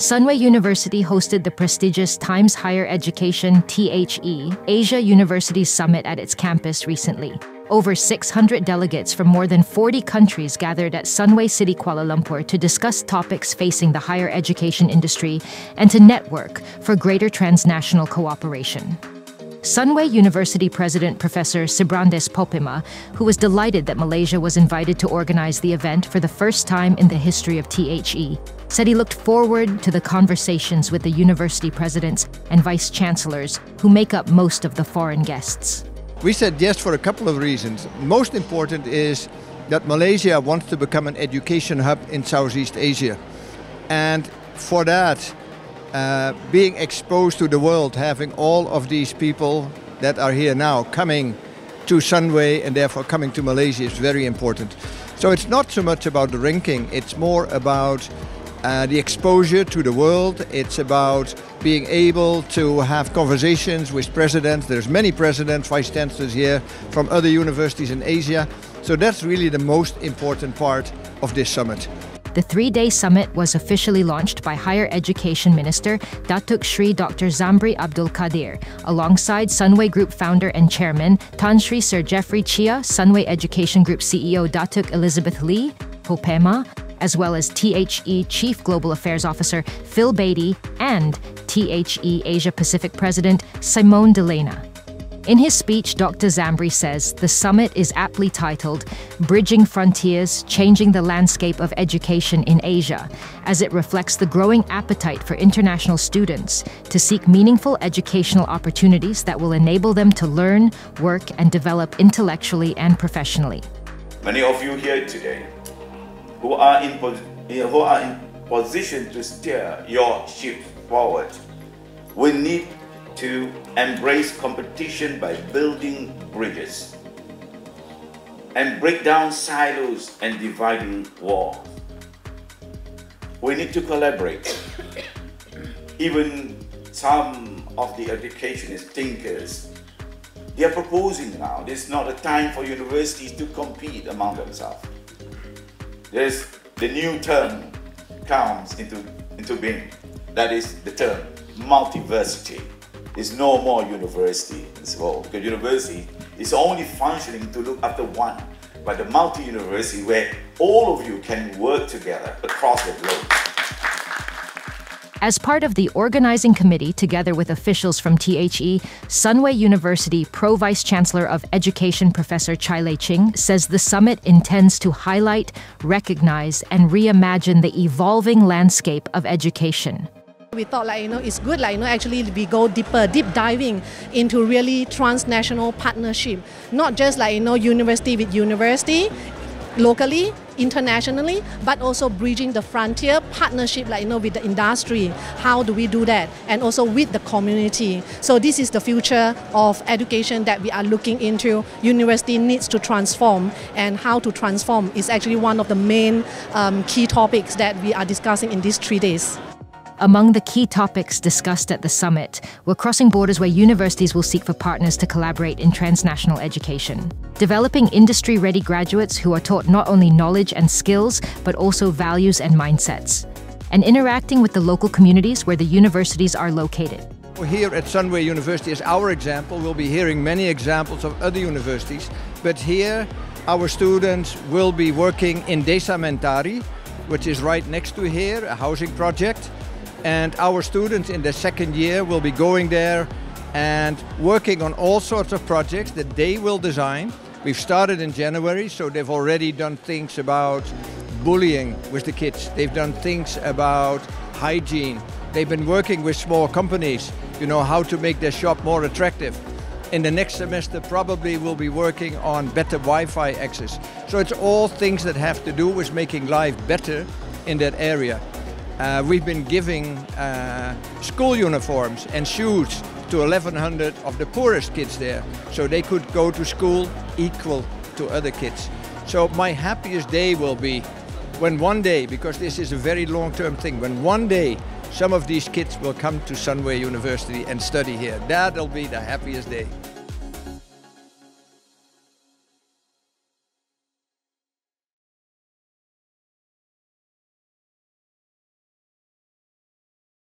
Sunway University hosted the prestigious Times Higher Education (THE) Asia University Summit at its campus recently. Over 600 delegates from more than 40 countries gathered at Sunway City, Kuala Lumpur to discuss topics facing the higher education industry and to network for greater transnational cooperation. Sunway University President Professor Sibrandes Popima, who was delighted that Malaysia was invited to organize the event for the first time in the history of THE, said he looked forward to the conversations with the university presidents and vice-chancellors who make up most of the foreign guests. We said yes for a couple of reasons. Most important is that Malaysia wants to become an education hub in Southeast Asia. And for that, being exposed to the world, having all of these people that are here now coming to Sunway and therefore coming to Malaysia is very important. So it's not so much about the ranking, it's more about the exposure to the world. It's about being able to have conversations with presidents. There's many presidents, vice chancellors here from other universities in Asia. So that's really the most important part of this summit. The three-day summit was officially launched by Higher Education Minister Datuk Sri Dr. Zambri Abdul Kadir, alongside Sunway Group founder and chairman Tan Sri Sir Jeffrey Chia, Sunway Education Group CEO Datuk Elizabeth Lee, Popema, as well as THE Chief Global Affairs Officer Phil Beatty and THE Asia Pacific President Simone Delena. In his speech, Dr. Zambri says the summit is aptly titled Bridging Frontiers, Changing the Landscape of Education in Asia, as it reflects the growing appetite for international students to seek meaningful educational opportunities that will enable them to learn, work, and develop intellectually and professionally. Many of you here today who are in position to steer your ship forward will need to embrace competition by building bridges and break down silos and dividing walls. We need to collaborate. Even some of the educationist thinkers, they are proposing now, this is not a time for universities to compete among themselves. There's the new term comes into being. That is the term multiversity. There's no more university in this world, because university is only functioning to look after one, but the multi-university where all of you can work together across the globe. As part of the organizing committee, together with officials from THE, Sunway University Pro Vice Chancellor of Education Professor Chai Lei Ching says the summit intends to highlight, recognize, and reimagine the evolving landscape of education. We thought it's good actually we go deeper, deep diving into really transnational partnership, not just university with university, locally, internationally, but also bridging the frontier partnership with the industry. How do we do that? And also with the community. So this is the future of education that we are looking into. University needs to transform, and how to transform is actually one of the main key topics that we are discussing in these 3 days. Among the key topics discussed at the summit were crossing borders, where universities will seek for partners to collaborate in transnational education, developing industry-ready graduates who are taught not only knowledge and skills, but also values and mindsets, and interacting with the local communities where the universities are located. Here at Sunway University, as our example, we'll be hearing many examples of other universities, but here our students will be working in Desa Mentari, which is right next to here, a housing project. And our students in the second year will be going there and working on all sorts of projects that they will design. We've started in January, so they've already done things about bullying with the kids. They've done things about hygiene. They've been working with small companies, how to make their shop more attractive. In the next semester, probably we'll be working on better Wi-Fi access. So it's all things that have to do with making life better in that area. We've been giving school uniforms and shoes to 1,100 of the poorest kids there, so they could go to school equal to other kids. So my happiest day will be when one day, because this is a very long-term thing, when one day some of these kids will come to Sunway University and study here. That'll be the happiest day.